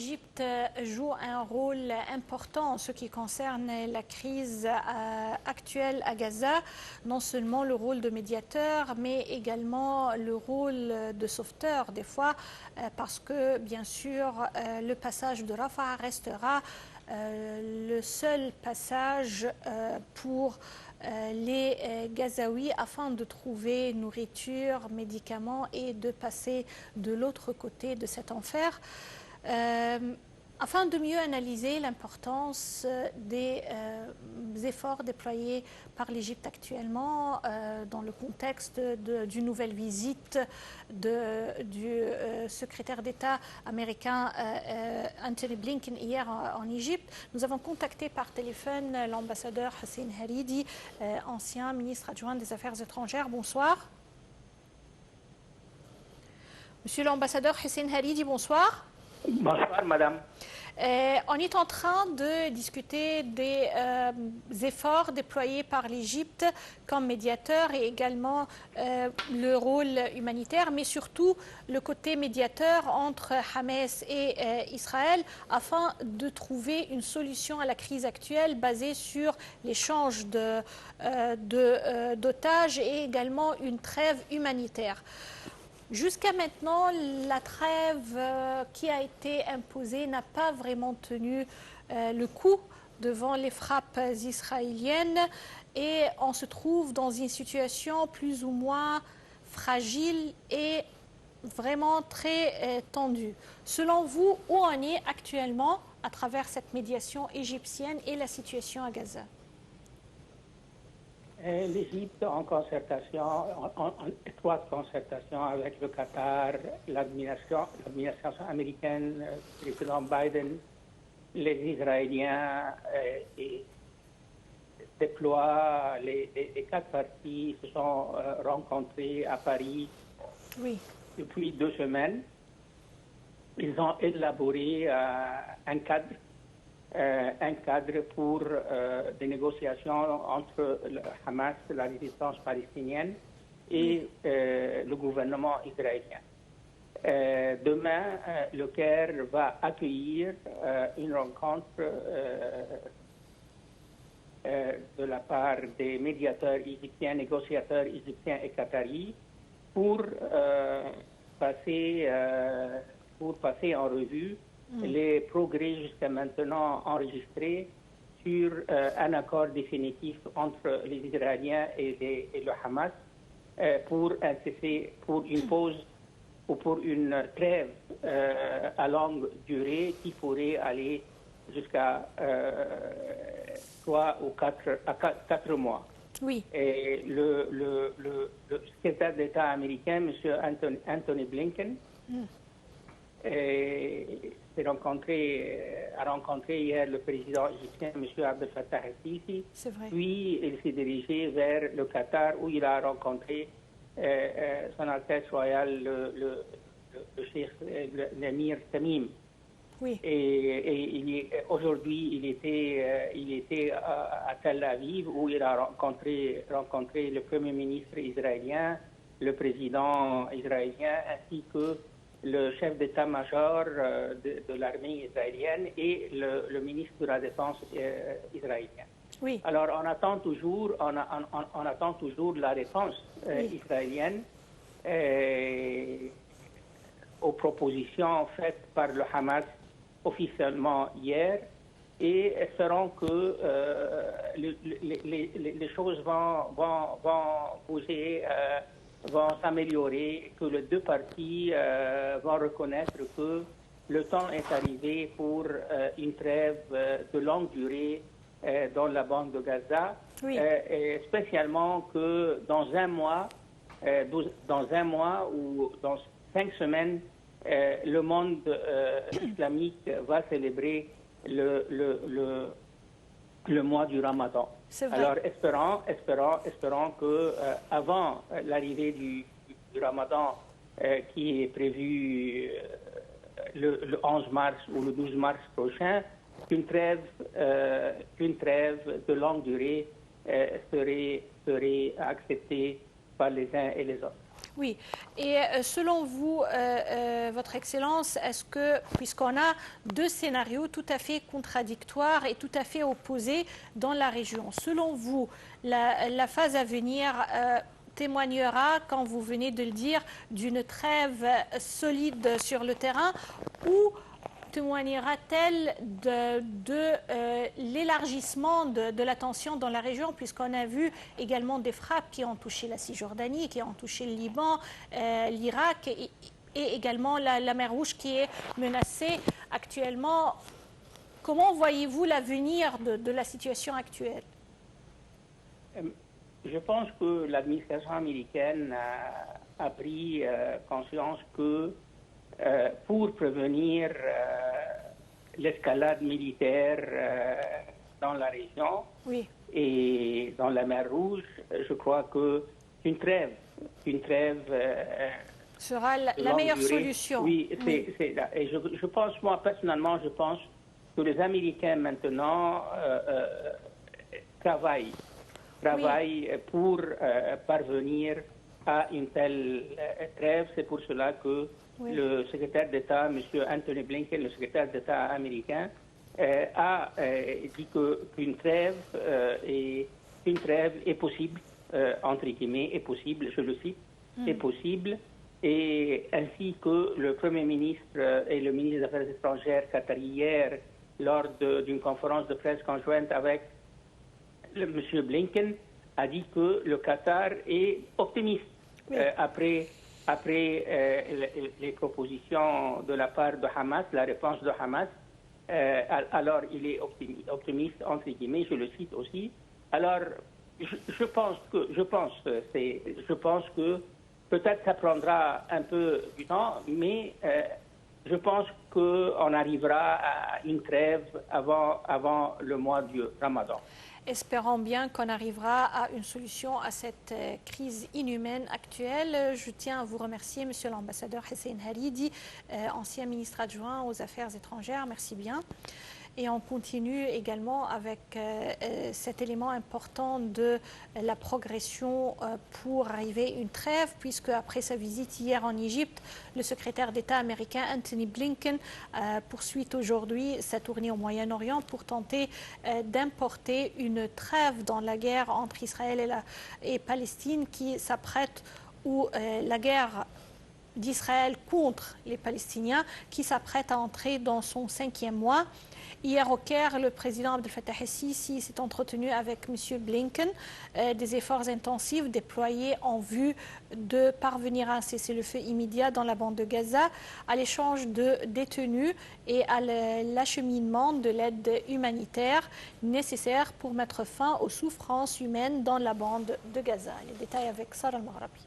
l'Égypte joue un rôle important en ce qui concerne la crise actuelle à Gaza, non seulement le rôle de médiateur, mais également le rôle de sauveteur des fois, parce que bien sûr le passage de Rafah restera le seul passage pour les Gazaouis afin de trouver nourriture, médicaments et de passer de l'autre côté de cet enfer. Afin de mieux analyser l'importance des efforts déployés par l'Égypte actuellement dans le contexte d'une nouvelle visite du secrétaire d'État américain Anthony Blinken hier en Égypte, nous avons contacté par téléphone l'ambassadeur Hussein Haridi, ancien ministre adjoint des Affaires étrangères. Bonsoir. Monsieur l'ambassadeur Hussein Haridi, bonsoir. Bonsoir, madame. On est en train de discuter des efforts déployés par l'Égypte comme médiateur et également le rôle humanitaire, mais surtout le côté médiateur entre Hamas et Israël afin de trouver une solution à la crise actuelle basée sur l'échange d'otages et également une trêve humanitaire. Jusqu'à maintenant, la trêve qui a été imposée n'a pas vraiment tenu le coup devant les frappes israéliennes et on se trouve dans une situation plus ou moins fragile et vraiment très tendue. Selon vous, où en est actuellement, à travers cette médiation égyptienne et la situation à Gaza? L'Égypte, en concertation, en étroite concertation avec le Qatar, l'administration américaine, le président Biden, les Israéliens, déploient les quatre parties se sont rencontrés à Paris depuis 2 semaines. Ils ont élaboré un cadre pour des négociations entre le Hamas, la résistance palestinienne, et le gouvernement israélien. Demain, le Caire va accueillir une rencontre de la part des médiateurs égyptiens, négociateurs égyptiens et qataris pour passer en revue les progrès jusqu'à maintenant enregistrés sur un accord définitif entre les Israéliens et le Hamas pour une pause ou pour une trêve à longue durée qui pourrait aller jusqu'à 3 ou 4 mois. Oui. Et le secrétaire d'État américain, M. Anthony Blinken, a rencontré hier le président égyptien, M. Abdel Fattah el-Sisi. Puis il s'est dirigé vers le Qatar où il a rencontré son Altesse royale, le cheikh, l'émir Tamim. Oui. Et aujourd'hui, il était à Tel Aviv où il a rencontré le Premier ministre israélien, le président israélien, ainsi que le chef d'état-major de l'armée israélienne et le ministre de la Défense israélien. Oui. Alors, on attend toujours la réponse israélienne aux propositions faites par le Hamas officiellement hier et espérons que les choses vont bouger, vont s'améliorer, que les deux parties vont reconnaître que le temps est arrivé pour une trêve de longue durée dans la bande de Gaza, et spécialement que dans un mois ou dans 5 semaines, le monde islamique va célébrer le mois du Ramadan. Alors espérons que avant l'arrivée du Ramadan qui est prévu le 11 mars ou le 12 mars prochain, qu'une trêve de longue durée serait acceptée par les uns et les autres. Oui, et selon vous, Votre Excellence, est-ce que, puisqu'on a deux scénarios tout à fait contradictoires et tout à fait opposés dans la région, selon vous, la phase à venir témoignera, quand vous venez de le dire, d'une trêve solide sur le terrain ou témoignera-t-elle de l'élargissement de la tension dans la région, puisqu'on a vu également des frappes qui ont touché la Cisjordanie, qui ont touché le Liban, l'Irak et également la mer Rouge qui est menacée actuellement. Comment voyez-vous l'avenir de la situation actuelle? Je pense que l'administration américaine a pris conscience que pour prévenir l'escalade militaire dans la région oui. et dans la mer Rouge, je crois qu'une trêve sera la meilleure solution. Oui, c'est là. Et je pense, moi personnellement, je pense que les Américains maintenant travaillent pour parvenir à une telle trêve. C'est pour cela que le secrétaire d'État, M. Anthony Blinken, le secrétaire d'État américain, a dit qu'une trêve est possible, entre guillemets, est possible, je le cite, est possible, et ainsi que le Premier ministre et le ministre des Affaires étrangères qatari hier, lors d'une conférence de presse conjointe avec M. Blinken, a dit que le Qatar est optimiste après les propositions de la part de Hamas, la réponse de Hamas. Alors, il est optimiste, entre guillemets, je le cite aussi. Alors, je pense que peut-être ça prendra un peu du temps, mais je pense qu'on arrivera à une trêve avant le mois du Ramadan. Espérons bien qu'on arrivera à une solution à cette crise inhumaine actuelle. Je tiens à vous remercier, Monsieur l'ambassadeur Hussein Haridi, ancien ministre adjoint aux Affaires étrangères. Merci bien. Et on continue également avec cet élément important de la progression pour arriver à une trêve, puisque après sa visite hier en Égypte, le secrétaire d'État américain Anthony Blinken poursuit aujourd'hui sa tournée au Moyen-Orient pour tenter d'importer une trêve dans la guerre entre Israël et Palestine qui s'apprête, ou la guerre d'Israël contre les Palestiniens qui s'apprête à entrer dans son 5e mois. Hier au Caire, le président Abdel Fattah el-Sisi s'est entretenu avec M. Blinken des efforts intensifs déployés en vue de parvenir à un cessez-le-feu immédiat dans la bande de Gaza, à l'échange de détenus et à l'acheminement de l'aide humanitaire nécessaire pour mettre fin aux souffrances humaines dans la bande de Gaza. Les détails avec Sarah Al-Maghrabi.